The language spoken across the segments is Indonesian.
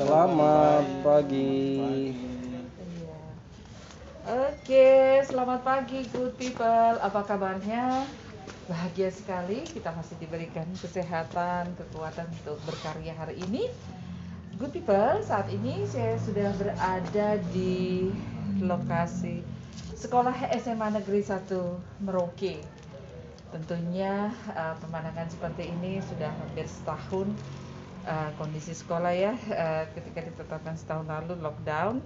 Selamat pagi. Iya. Oke, selamat pagi good people. Apa kabarnya? Bahagia sekali kita masih diberikan kesehatan, kekuatan untuk berkarya hari ini. Good people, saat ini saya sudah berada di lokasi Sekolah SMA Negeri 1 Merauke. Tentunya pemandangan seperti ini sudah hampir setahun kondisi sekolah ya, ketika ditetapkan setahun lalu lockdown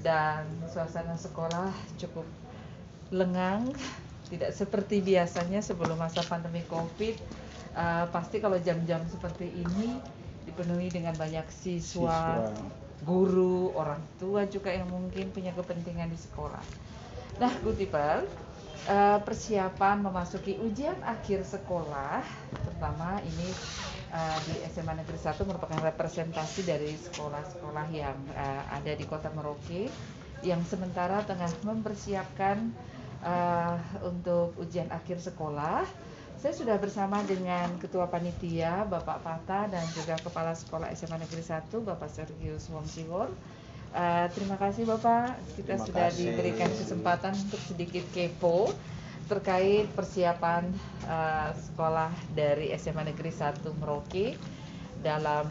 dan suasana sekolah cukup lengang, tidak seperti biasanya sebelum masa pandemi COVID. Pasti kalau jam-jam seperti ini dipenuhi dengan banyak siswa, guru, orang tua juga yang mungkin punya kepentingan di sekolah. Nah, good people, persiapan memasuki ujian akhir sekolah, terutama ini di SMA Negeri 1 merupakan representasi dari sekolah-sekolah yang ada di Kota Merauke yang sementara tengah mempersiapkan untuk ujian akhir sekolah. Saya sudah bersama dengan Ketua Panitia Bapak Pata dan juga Kepala Sekolah SMA Negeri 1 Bapak Sergius Wongsiwor. Terima kasih Bapak, kita sudah diberikan kesempatan untuk sedikit kepo terkait persiapan sekolah dari SMA Negeri 1 Merauke dalam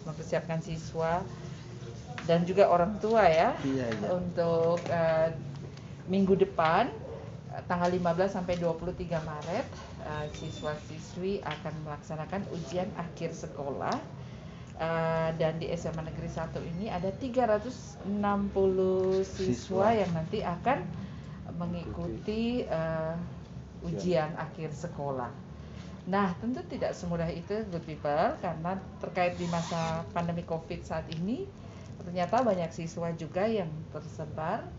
mempersiapkan siswa dan juga orang tua ya. Untuk minggu depan tanggal 15 sampai 23 Maret siswa-siswi akan melaksanakan ujian akhir sekolah. Dan di SMA Negeri 1 ini ada 360 siswa yang nanti akan mengikuti ujian akhir sekolah. Nah, tentu tidak semudah itu good people, karena terkait di masa pandemi COVID saat ini ternyata banyak siswa juga yang tersebar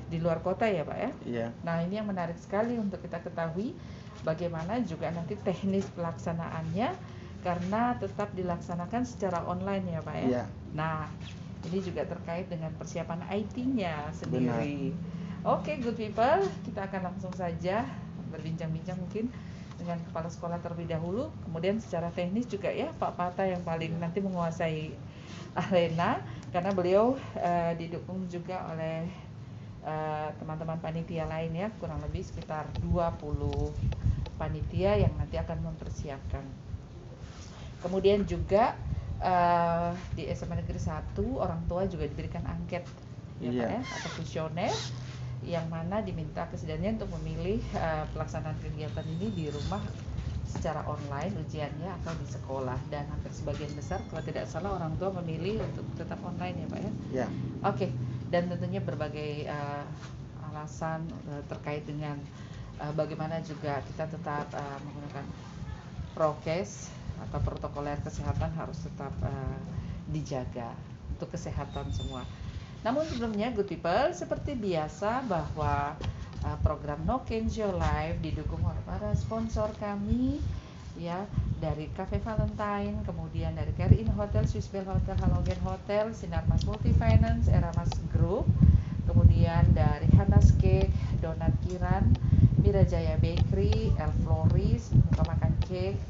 di luar kota ya Pak ya. Iya. Nah, ini yang menarik sekali untuk kita ketahui bagaimana juga nanti teknis pelaksanaannya, karena tetap dilaksanakan secara online ya Pak ya. Iya. Nah, ini juga terkait dengan persiapan IT-nya sendiri. Oke, good people, kita akan langsung saja berbincang-bincang mungkin dengan kepala sekolah terlebih dahulu, kemudian secara teknis juga ya Pak Pata yang paling nanti menguasai arena, karena beliau didukung juga oleh teman-teman panitia lain ya, kurang lebih sekitar 20 panitia yang nanti akan mempersiapkan. Kemudian juga di SMA Negeri 1 orang tua juga diberikan angket ya Pak ya, atau kuesioner yang mana diminta kesediaannya untuk memilih pelaksanaan kegiatan ini di rumah secara online ujiannya atau di sekolah, dan hampir sebagian besar kalau tidak salah orang tua memilih untuk tetap online ya Pak ya. Ya. Oke, dan tentunya berbagai alasan terkait dengan bagaimana juga kita tetap menggunakan prokes atau protokoler kesehatan harus tetap dijaga untuk kesehatan semua. Namun sebelumnya good people, seperti biasa bahwa program No Kenjo Live didukung oleh para sponsor kami ya, dari Cafe Valentine, kemudian dari Carry In Hotel, Swiss Bell Hotel, Halogen Hotel, Sinarmas Multi Finance, Eramas Group, kemudian dari Hanas Cake, Donat Kiran, Mirajaya Bakery, El Floris, Muka Makan Cake,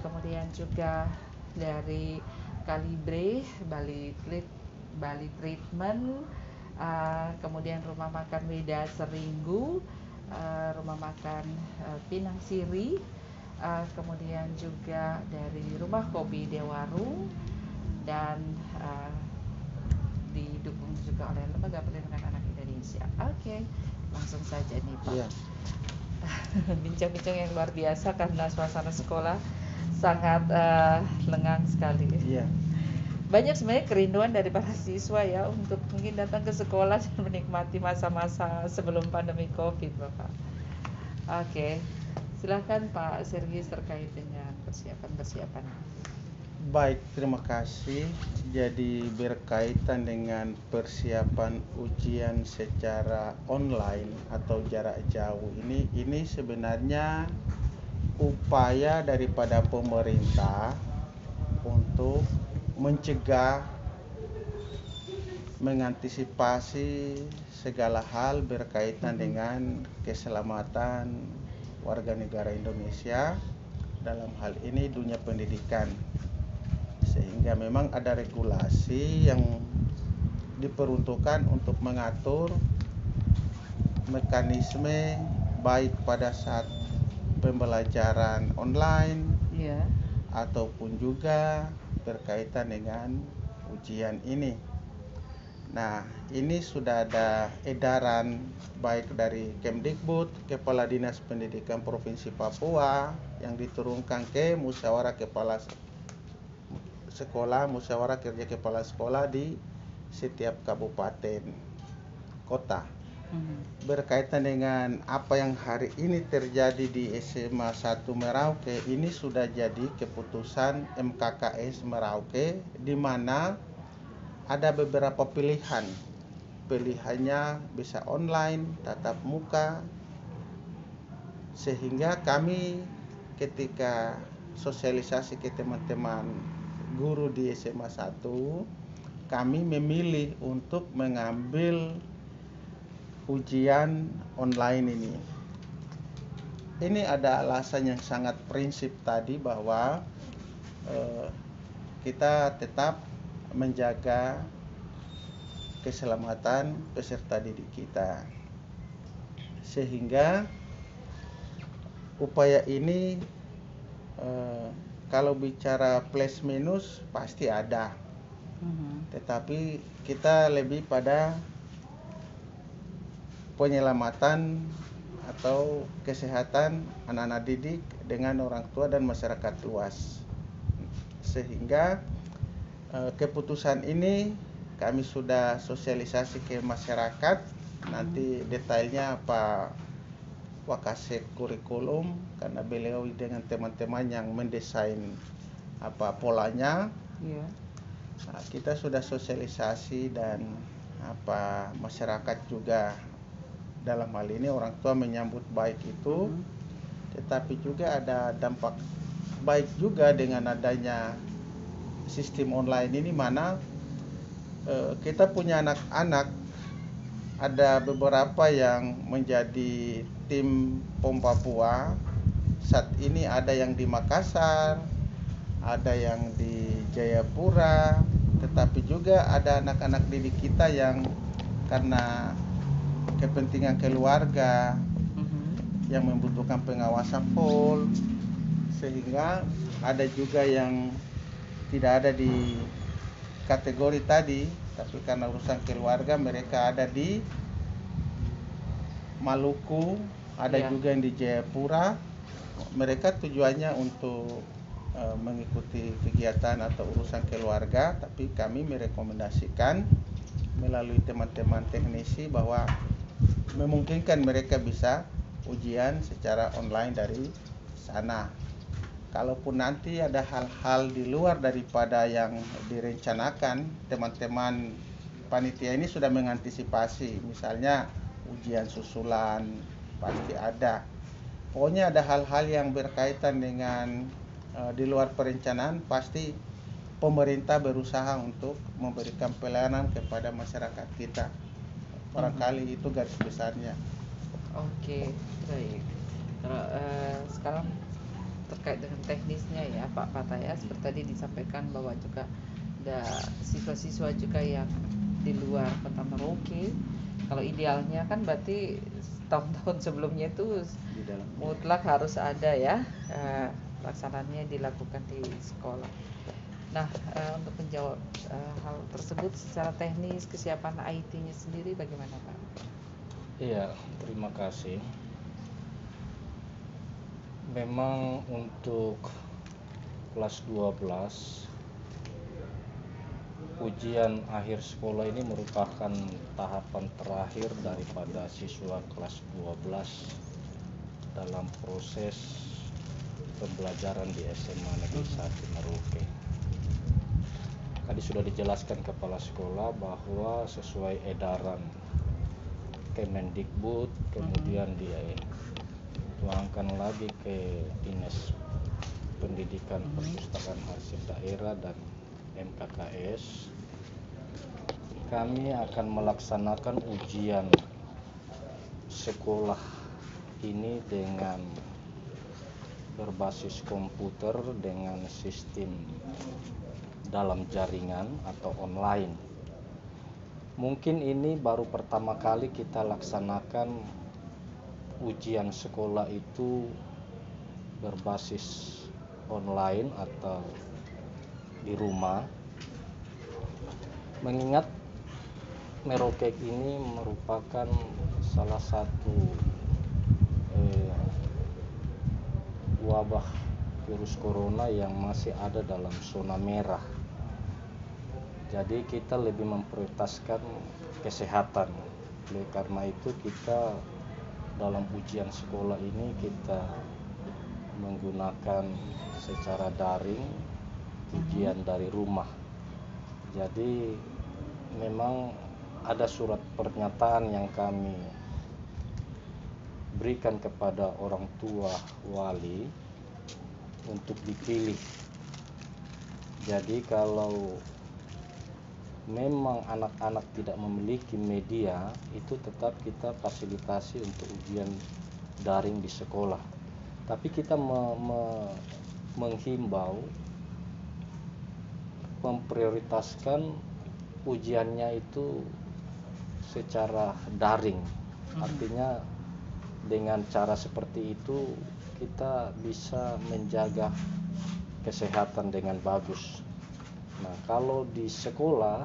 kemudian juga dari Calibre, Bali Treatment, kemudian Rumah Makan Weda Seringgu, Rumah Makan Pinang Siri, kemudian juga dari Rumah Kopi Dewarung, dan didukung juga oleh Lembaga Perlindungan Anak Indonesia. Oke, langsung saja nih Pak. Iya. Bincang-bincang yang luar biasa karena suasana sekolah sangat lengang sekali. Iya. Banyak sebenarnya kerinduan dari para siswa ya untuk mungkin datang ke sekolah dan menikmati masa-masa sebelum pandemi COVID, Bapak. Oke, silakan Pak Sergius terkait dengan persiapan. Baik, terima kasih. Jadi berkaitan dengan persiapan ujian secara online atau jarak jauh ini sebenarnya upaya daripada pemerintah untuk mencegah, mengantisipasi segala hal berkaitan dengan keselamatan warga negara Indonesia, dalam hal ini dunia pendidikan. sehingga memang ada regulasi yang diperuntukkan untuk mengatur mekanisme baik pada saat pembelajaran online Iya. ataupun juga berkaitan dengan ujian ini. Nah, ini sudah ada edaran baik dari Kemdikbud, Kepala Dinas Pendidikan Provinsi Papua yang diturunkan ke musyawarah kepala sekolah, musyawarah kerja kepala sekolah di setiap kabupaten kota. Berkaitan dengan apa yang hari ini terjadi di SMA 1 Merauke, ini sudah jadi keputusan MKKS Merauke di mana ada beberapa pilihan. Pilihannya bisa online, tatap muka. Sehingga kami ketika sosialisasi ke teman-teman guru di SMA 1, kami memilih untuk mengambil ujian online ini. Ini ada alasan yang sangat prinsip tadi bahwa kita tetap menjaga keselamatan peserta didik kita. Sehingga upaya ini kalau bicara plus minus pasti ada. Tetapi kita lebih pada penyelamatan atau kesehatan anak-anak didik dengan orang tua dan masyarakat luas. Sehingga keputusan ini kami sudah sosialisasi ke masyarakat. Nanti detailnya Pak Wakasek kurikulum, karena beliau dengan teman-teman yang mendesain polanya. Iya. Nah, kita sudah sosialisasi dan masyarakat juga dalam hal ini orang tua menyambut baik itu. Tetapi juga ada dampak baik juga dengan adanya sistem online ini, mana kita punya anak-anak, ada beberapa yang menjadi tim POM Papua. Saat ini ada yang di Makassar, ada yang di Jayapura, tetapi juga ada anak-anak didik kita yang karena kepentingan keluarga yang membutuhkan pengawasan full, sehingga ada juga yang tidak ada di kategori tadi, tapi karena urusan keluarga mereka ada di Maluku, ada juga yang di Jayapura. Mereka tujuannya untuk mengikuti kegiatan atau urusan keluarga, tapi kami merekomendasikan melalui teman-teman teknisi bahwa memungkinkan mereka bisa ujian secara online dari sana. Kalaupun nanti ada hal-hal di luar daripada yang direncanakan, teman-teman panitia ini sudah mengantisipasi. Misalnya ujian susulan pasti ada. Pokoknya ada hal-hal yang berkaitan dengan di luar perencanaan, pasti pemerintah berusaha untuk memberikan pelayanan kepada masyarakat kita. Barangkali itu garis besarnya. Oke, baik. Kalau sekarang terkait dengan teknisnya ya Pak Pataya, seperti tadi disampaikan bahwa juga ada siswa-siswa juga yang di luar kota Merauke. Kalau idealnya kan berarti tahun-tahun sebelumnya itu mutlak harus ada ya, pelaksananya dilakukan di sekolah. Nah, untuk menjawab hal tersebut secara teknis, kesiapan IT-nya sendiri bagaimana Pak? Iya, terima kasih. Memang untuk kelas 12 ujian akhir sekolah ini merupakan tahapan terakhir daripada siswa kelas 12 dalam proses pembelajaran di SMA Negeri 1 Merauke. Tadi sudah dijelaskan kepala sekolah bahwa sesuai edaran Kemendikbud, kemudian dituangkan lagi ke Dinas Pendidikan Perpustakaan Arsip Daerah dan MKKS, kami akan melaksanakan ujian sekolah ini dengan berbasis komputer dengan sistem dalam jaringan atau online. Mungkin ini baru pertama kali kita laksanakan ujian sekolah itu berbasis online atau di rumah. Mengingat Merauke ini merupakan salah satu wabah virus corona yang masih ada dalam zona merah. Jadi kita lebih memprioritaskan kesehatan. Oleh karena itu kita dalam ujian sekolah ini kita menggunakan secara daring ujian dari rumah. Jadi memang ada surat pernyataan yang kami berikan kepada orang tua wali untuk dipilih. Jadi kalau memang anak-anak tidak memiliki media, itu tetap kita fasilitasi untuk ujian daring di sekolah. Tapi kita menghimbau memprioritaskan ujiannya itu secara daring. Artinya dengan cara seperti itu kita bisa menjaga kesehatan dengan bagus. Nah, kalau di sekolah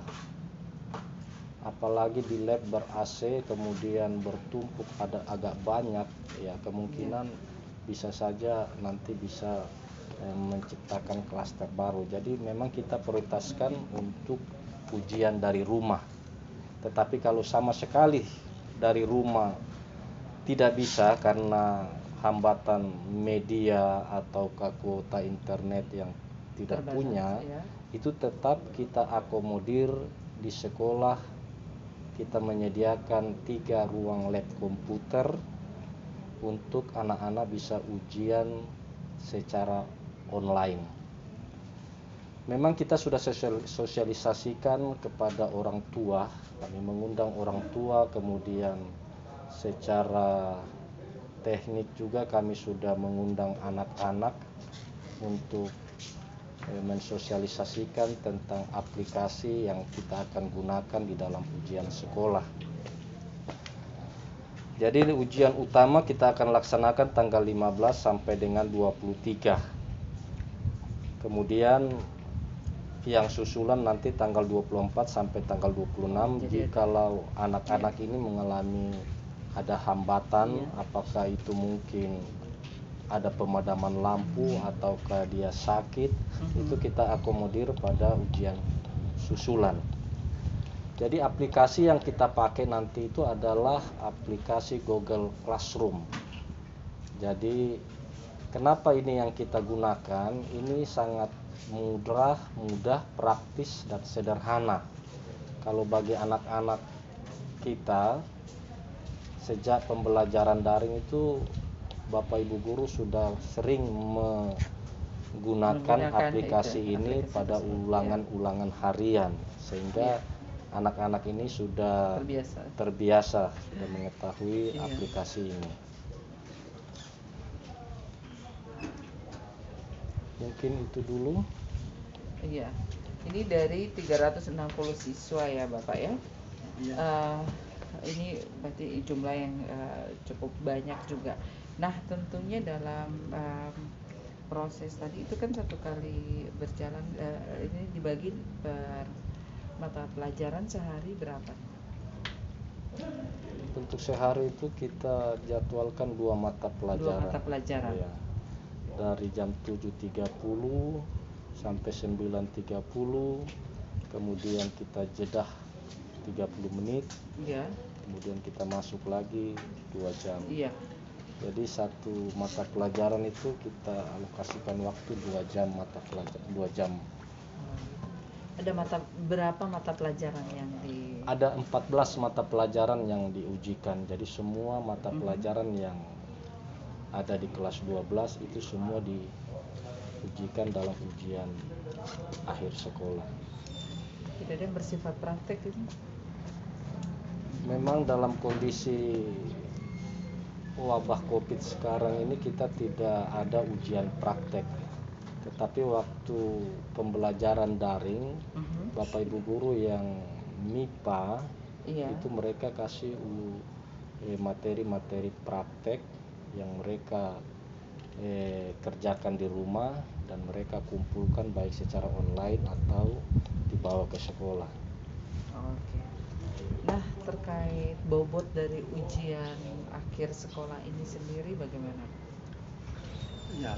apalagi di lab ber-AC kemudian bertumpuk ada agak banyak, ya kemungkinan bisa saja nanti bisa menciptakan klaster baru. Jadi memang kita prioritaskan untuk ujian dari rumah. Tetapi kalau sama sekali dari rumah tidak bisa karena hambatan media atau kuota internet yang tidak punya, itu tetap kita akomodir di sekolah. Kita menyediakan 3 ruang lab komputer untuk anak-anak bisa ujian secara online. Memang kita sudah sosialisasikan kepada orang tua, kami mengundang orang tua, kemudian secara teknik juga kami sudah mengundang anak-anak untuk mensosialisasikan tentang aplikasi yang kita akan gunakan di dalam ujian sekolah. Jadi ujian utama kita akan laksanakan tanggal 15 sampai dengan 23. Kemudian yang susulan nanti tanggal 24 sampai tanggal 26. Jikalau anak-anak ini mengalami ada hambatan, apakah itu mungkin ada pemadaman lampu ataukah dia sakit, itu kita akomodir pada ujian susulan. Jadi aplikasi yang kita pakai nanti itu adalah aplikasi Google Classroom. Jadi kenapa ini yang kita gunakan? Ini sangat mudah, praktis dan sederhana. Kalau bagi anak-anak kita sejak pembelajaran daring itu Bapak Ibu guru sudah sering menggunakan aplikasi ini pada ulangan-ulangan harian, sehingga anak-anak ini sudah terbiasa sudah mengetahui aplikasi ini. Mungkin itu dulu. Iya, ini dari 360 siswa ya Bapak ya. Ini berarti jumlah yang cukup banyak juga. Nah, tentunya dalam proses tadi itu kan satu kali berjalan, ini dibagi per mata pelajaran sehari berapa? Untuk sehari itu kita jadwalkan 2 mata pelajaran. 2 mata pelajaran. Ya. Dari jam 7.30 sampai 9.30, kemudian kita jedah 30 menit. Iya. Kemudian kita masuk lagi 2 jam. Iya. Jadi satu mata pelajaran itu kita alokasikan waktu 2 jam mata pelajaran, 2 jam. Ada berapa mata pelajaran yang Ada 14 mata pelajaran yang diujikan. Jadi semua mata pelajaran yang ada di kelas 12 itu semua diujikan dalam ujian akhir sekolah. Tidak ada yang bersifat praktek itu? Memang dalam kondisi wabah COVID sekarang ini kita tidak ada ujian praktek. Tetapi waktu pembelajaran daring, Bapak Ibu guru yang MIPA Iya. itu mereka kasih materi-materi praktek yang mereka kerjakan di rumah dan mereka kumpulkan baik secara online atau dibawa ke sekolah. Oke. Nah, terkait bobot dari ujian akhir sekolah ini sendiri bagaimana? Ya,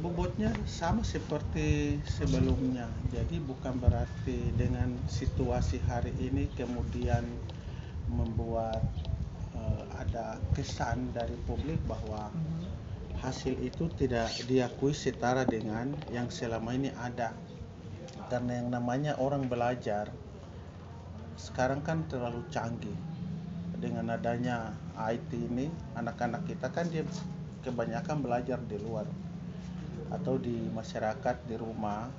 bobotnya sama seperti sebelumnya. Jadi bukan berarti dengan situasi hari ini kemudian membuat ada kesan dari publik bahwa hasil itu tidak diakui setara dengan yang selama ini ada. Karena yang namanya orang belajar sekarang kan terlalu canggih. Dengan adanya IT ini, anak-anak kita kan dia kebanyakan belajar di luar atau di masyarakat di rumah,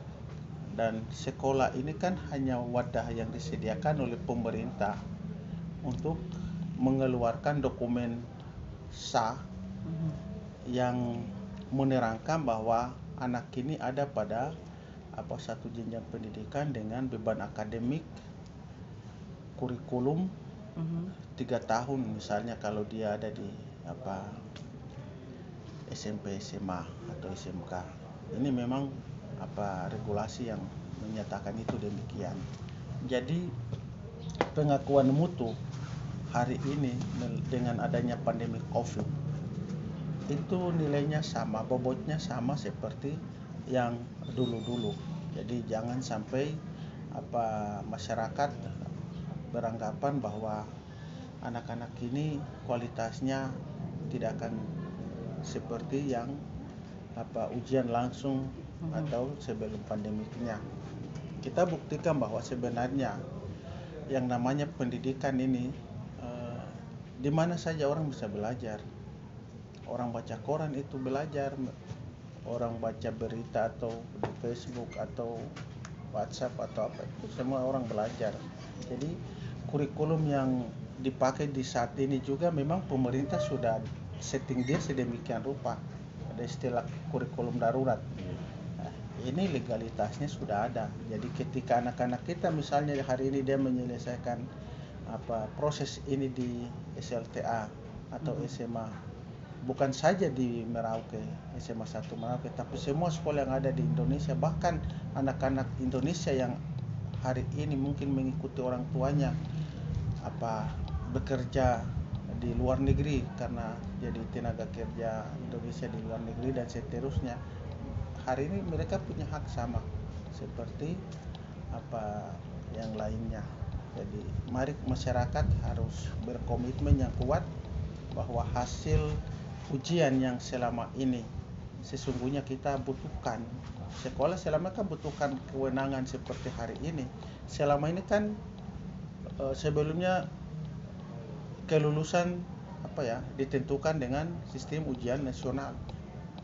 dan sekolah ini kan hanya wadah yang disediakan oleh pemerintah untuk mengeluarkan dokumen sah yang menerangkan bahwa anak ini ada pada satu jenjang pendidikan dengan beban akademik kurikulum 3 tahun, misalnya kalau dia ada di SMP, SMA atau SMK. Ini memang regulasi yang menyatakan itu demikian. Jadi pengakuan mutu hari ini dengan adanya pandemi COVID itu nilainya sama, bobotnya sama seperti yang dulu-dulu. Jadi jangan sampai masyarakat beranggapan bahwa anak-anak ini kualitasnya tidak akan seperti yang ujian langsung atau sebelum pandemiknya. Kita buktikan bahwa sebenarnya yang namanya pendidikan ini di mana saja orang bisa belajar. Orang baca koran itu belajar, orang baca berita atau di Facebook atau WhatsApp atau apa itu semua orang belajar. Jadi kurikulum yang dipakai di saat ini juga memang pemerintah sudah setting dia sedemikian rupa. Ada istilah kurikulum darurat. Nah, ini legalitasnya sudah ada. Jadi ketika anak-anak kita misalnya hari ini dia menyelesaikan proses ini di SLTA atau SMA, bukan saja di Merauke, SMA 1 Merauke, tapi semua sekolah yang ada di Indonesia, bahkan anak-anak Indonesia yang hari ini mungkin mengikuti orang tuanya bekerja di luar negeri karena jadi tenaga kerja Indonesia di luar negeri dan seterusnya. Hari ini mereka punya hak sama seperti yang lainnya. Jadi mari masyarakat harus berkomitmen yang kuat bahwa hasil ujian yang selama ini sesungguhnya kita butuhkan. Sekolah selama kan butuhkan kewenangan seperti hari ini. Selama ini kan sebelumnya kelulusan ditentukan dengan sistem ujian nasional.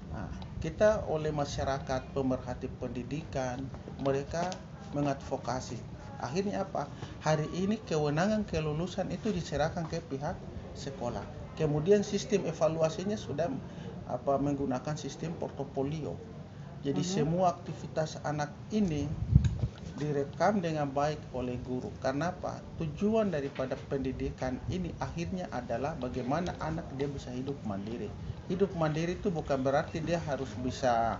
Nah, kita oleh masyarakat pemerhati pendidikan, mereka mengadvokasi. Akhirnya apa? Hari ini kewenangan kelulusan itu diserahkan ke pihak sekolah. Kemudian sistem evaluasinya sudah menggunakan sistem portofolio. Jadi semua aktivitas anak ini direkam dengan baik oleh guru. Karena apa? Tujuan daripada pendidikan ini akhirnya adalah bagaimana anak dia bisa hidup mandiri. Hidup mandiri itu bukan berarti dia harus bisa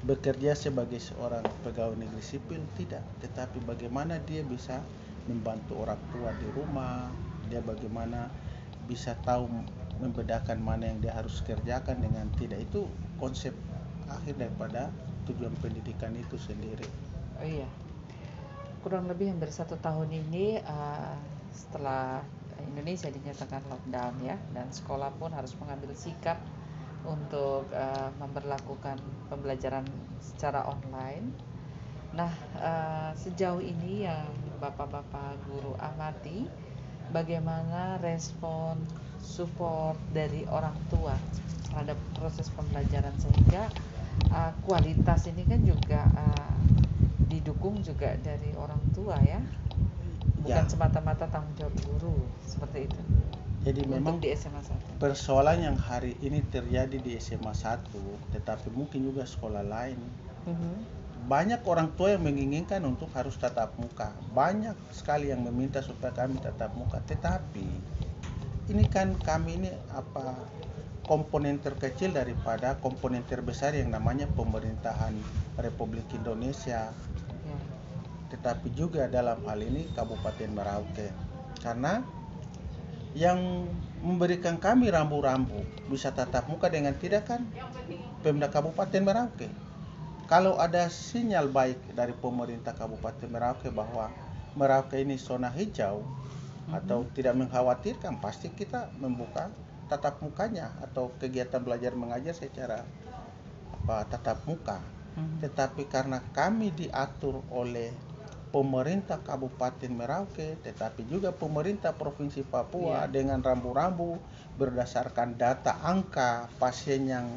bekerja sebagai seorang pegawai negeri sipil, tidak. Tetapi bagaimana dia bisa membantu orang tua di rumah, dia bagaimana bisa tahu membedakan mana yang dia harus kerjakan dengan tidak. Itu konsep akhir daripada tujuan pendidikan itu sendiri. Oh iya, kurang lebih hampir 1 tahun ini setelah Indonesia dinyatakan lockdown ya, dan sekolah pun harus mengambil sikap untuk memberlakukan pembelajaran secara online. Nah, sejauh ini yang bapak-bapak guru amati, bagaimana respon support dari orang tua terhadap proses pembelajaran, sehingga kualitas ini kan juga didukung juga dari orang tua ya, bukan semata-mata tanggung jawab guru, seperti itu. Jadi memang untuk di SMA 1. persoalan yang hari ini terjadi di SMA 1, tetapi mungkin juga sekolah lain. Banyak orang tua yang menginginkan untuk harus tatap muka. Banyak sekali yang meminta supaya kami tatap muka. Tetapi ini kan kami ini komponen terkecil daripada komponen terbesar yang namanya pemerintahan Republik Indonesia. Ya. Tetapi juga dalam hal ini Kabupaten Merauke. Karena yang memberikan kami rambu-rambu bisa tatap muka dengan tidak kan Pemda Kabupaten Merauke. Kalau ada sinyal baik dari pemerintah Kabupaten Merauke bahwa Merauke ini zona hijau atau tidak mengkhawatirkan, pasti kita membuka tatap mukanya atau kegiatan belajar mengajar secara tatap muka. Tetapi karena kami diatur oleh pemerintah Kabupaten Merauke, tetapi juga pemerintah Provinsi Papua dengan rambu-rambu berdasarkan data angka pasien yang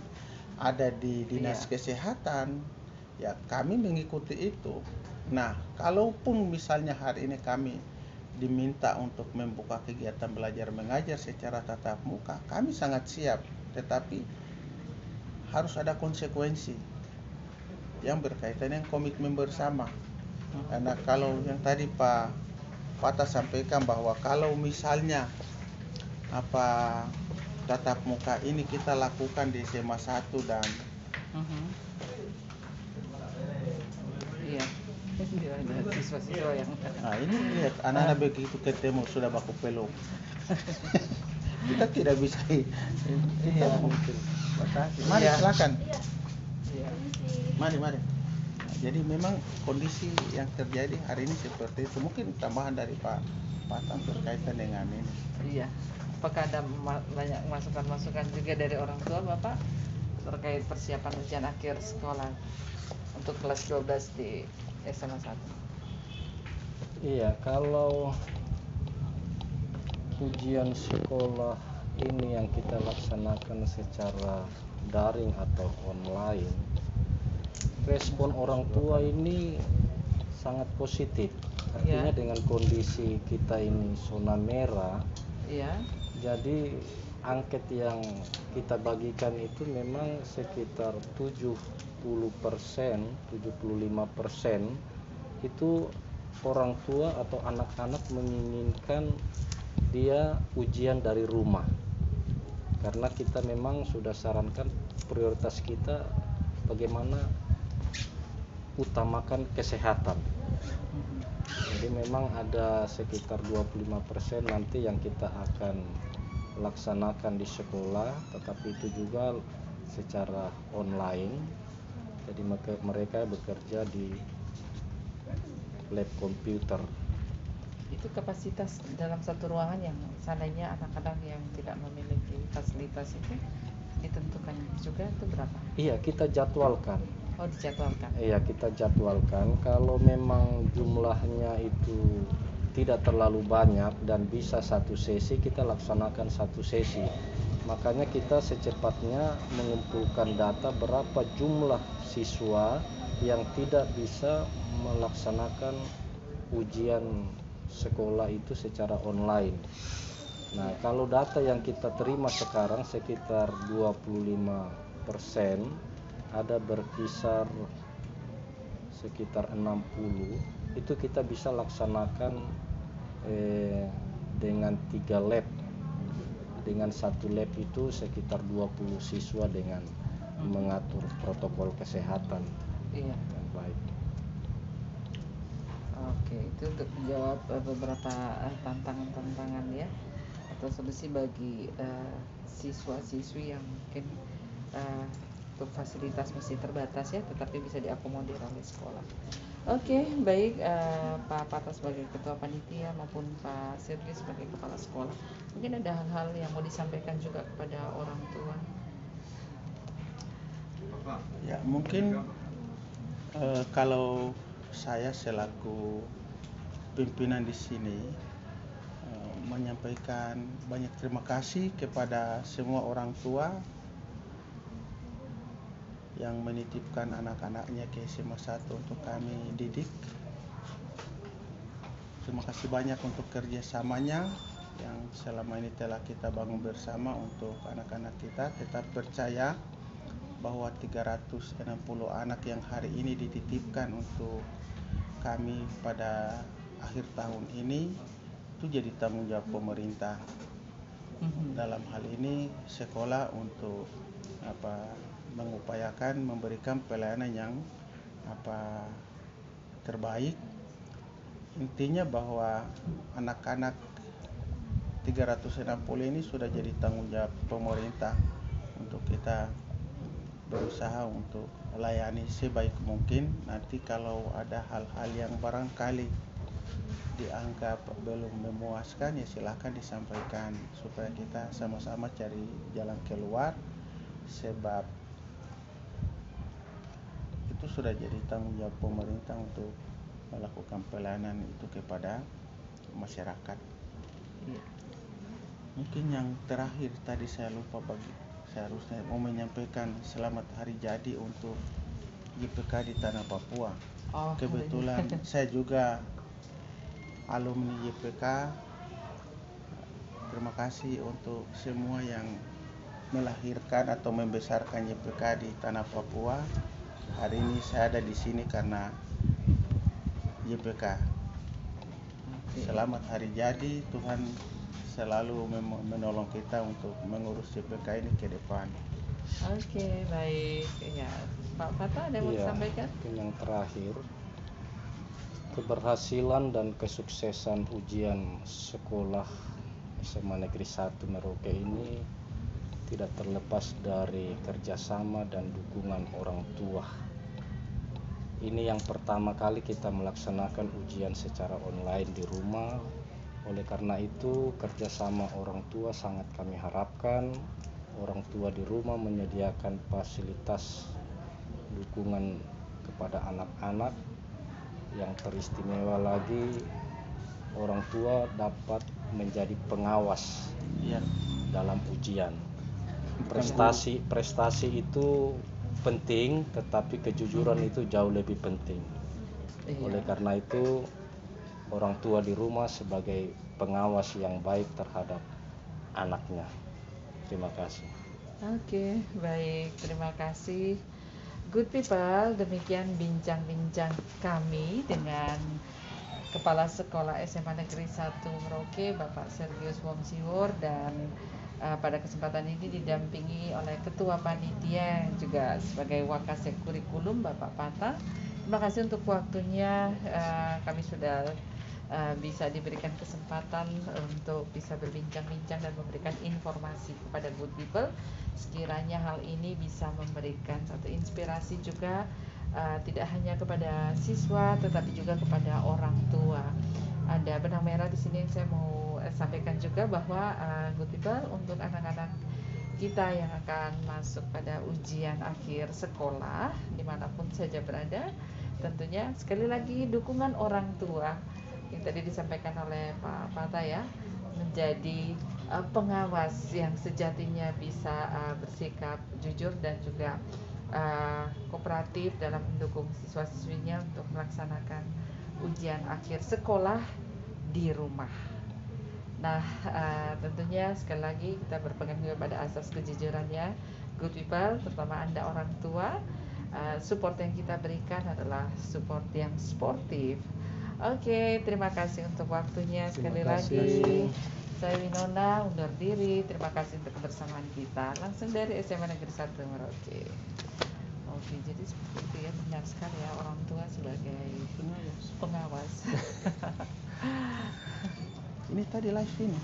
ada di Dinas Kesehatan, ya kami mengikuti itu. Nah, kalaupun misalnya hari ini kami diminta untuk membuka kegiatan belajar mengajar secara tatap muka, kami sangat siap, tetapi harus ada konsekuensi yang berkaitan dengan komitmen bersama. Karena kalau yang tadi Pak Fatah sampaikan bahwa kalau misalnya tatap muka ini kita lakukan di SMA 1 dan Iya. Ada siswa-siswa yang ini lihat anak-anak begitu ketemu sudah baku peluk. Kita tidak bisa mungkin. Mari silakan. Iya. Mari. Nah, jadi memang kondisi yang terjadi hari ini seperti itu. Mungkin tambahan dari Pak Fatah berkaitan dengan ini. Iya. Apakah ada banyak masukan-masukan juga dari orang tua Bapak terkait persiapan ujian akhir sekolah untuk kelas 12 di SMA 1? Iya, kalau ujian sekolah ini yang kita laksanakan secara daring atau online, respon orang tua ini sangat positif. Artinya dengan kondisi kita ini zona merah, jadi angket yang kita bagikan itu memang sekitar 70%, 75% itu orang tua atau anak-anak menginginkan dia ujian dari rumah. Karena kita memang sudah sarankan prioritas kita bagaimana utamakan kesehatan. Jadi memang ada sekitar 25% nanti yang kita akan laksanakan di sekolah, tetapi itu juga secara online. Jadi mereka bekerja di lab komputer. Itu kapasitas dalam satu ruangan yang seandainya anak-anak yang tidak memiliki fasilitas itu ditentukan juga itu berapa? Iya, kita jadwalkan. Oh, dijadwalkan. Iya, kita jadwalkan. Kalau memang jumlahnya itu tidak terlalu banyak dan bisa satu sesi, kita laksanakan satu sesi. Makanya kita secepatnya mengumpulkan data berapa jumlah siswa yang tidak bisa melaksanakan ujian sekolah itu secara online. Nah, kalau data yang kita terima sekarang sekitar 25%, ada berkisar sekitar 60, itu kita bisa laksanakan dengan 3 lab. Dengan satu lab itu sekitar 20 siswa dengan mengatur protokol kesehatan yang baik. Oke, itu untuk menjawab beberapa tantangan-tantangan ya atau solusi bagi siswa-siswi yang mungkin untuk fasilitas masih terbatas ya, tetapi bisa diakomodir oleh sekolah. Oke, baik Pak Fatah sebagai Ketua Panitia maupun Pak Sergi sebagai Kepala Sekolah. Mungkin ada hal-hal yang mau disampaikan juga kepada orang tua. Ya, mungkin kalau saya selaku pimpinan di sini menyampaikan banyak terima kasih kepada semua orang tua yang menitipkan anak-anaknya ke SMA 1 untuk kami didik. Terima kasih banyak untuk kerjasamanya yang selama ini telah kita bangun bersama untuk anak-anak kita. Tetap percaya bahwa 360 anak yang hari ini dititipkan untuk kami pada akhir tahun ini itu jadi tanggung jawab pemerintah. Dalam hal ini sekolah untuk mengupayakan memberikan pelayanan yang terbaik. Intinya bahwa anak-anak 360 ini sudah jadi tanggung jawab pemerintah untuk kita berusaha untuk melayani sebaik mungkin. Nanti kalau ada hal-hal yang barangkali dianggap belum memuaskan, ya silahkan disampaikan supaya kita sama-sama cari jalan keluar, sebab itu sudah jadi tanggung jawab pemerintah untuk melakukan pelayanan itu kepada masyarakat. Mungkin yang terakhir tadi saya lupa, saya harusnya mau menyampaikan selamat hari jadi untuk YPK di Tanah Papua. Kebetulan saya juga alumni YPK. Terima kasih untuk semua yang melahirkan atau membesarkan YPK di Tanah Papua. Hari ini saya ada di sini karena YPK. Selamat hari jadi, Tuhan selalu menolong kita untuk mengurus YPK ini ke depan. Oke, baik. Ya, Pak Fatah ada yang mau disampaikan? Yang terakhir, keberhasilan dan kesuksesan ujian sekolah SMA Negeri 1 Merauke ini tidak terlepas dari kerjasama dan dukungan orang tua. Ini yang pertama kali kita melaksanakan ujian secara online di rumah. Oleh karena itu, kerjasama orang tua sangat kami harapkan. Orang tua di rumah menyediakan fasilitas dukungan kepada anak-anak. Yang teristimewa lagi, orang tua dapat menjadi pengawas dalam ujian. Prestasi itu penting, tetapi kejujuran itu jauh lebih penting. Oleh karena itu, orang tua di rumah sebagai pengawas yang baik terhadap anaknya. Terima kasih. Oke, baik. Terima kasih. Good people, demikian bincang-bincang kami dengan Kepala Sekolah SMA Negeri 1 Merauke, Bapak Sergius Wongsiwor, dan pada kesempatan ini didampingi oleh Ketua Panitia yang juga sebagai Wakasek Kurikulum, Bapak Fatah. Terima kasih untuk waktunya. Kami sudah bisa diberikan kesempatan untuk bisa berbincang-bincang dan memberikan informasi kepada good people. Sekiranya hal ini bisa memberikan satu inspirasi juga, tidak hanya kepada siswa tetapi juga kepada orang tua. Ada benang merah di sini yang saya mau sampaikan juga bahwa good people, untuk anak-anak kita yang akan masuk pada ujian akhir sekolah dimanapun saja berada, tentunya sekali lagi dukungan orang tua yang tadi disampaikan oleh Pak Fatah ya, menjadi pengawas yang sejatinya bisa bersikap jujur dan juga kooperatif dalam mendukung siswa-siswinya untuk melaksanakan ujian akhir sekolah di rumah. Nah, tentunya sekali lagi kita berpegang pada asas kejujurannya, good people, terutama Anda orang tua. Support yang kita berikan adalah support yang sportif. Oke, terima kasih untuk waktunya sekali lagi. Saya Winona undur diri. Terima kasih untuk kebersamaan kita langsung dari SMA Negeri 1 Merauke. Oke, jadi seperti itu ya, benar sekali ya, orang tua sebagai pengawas. Ini tadi live ini.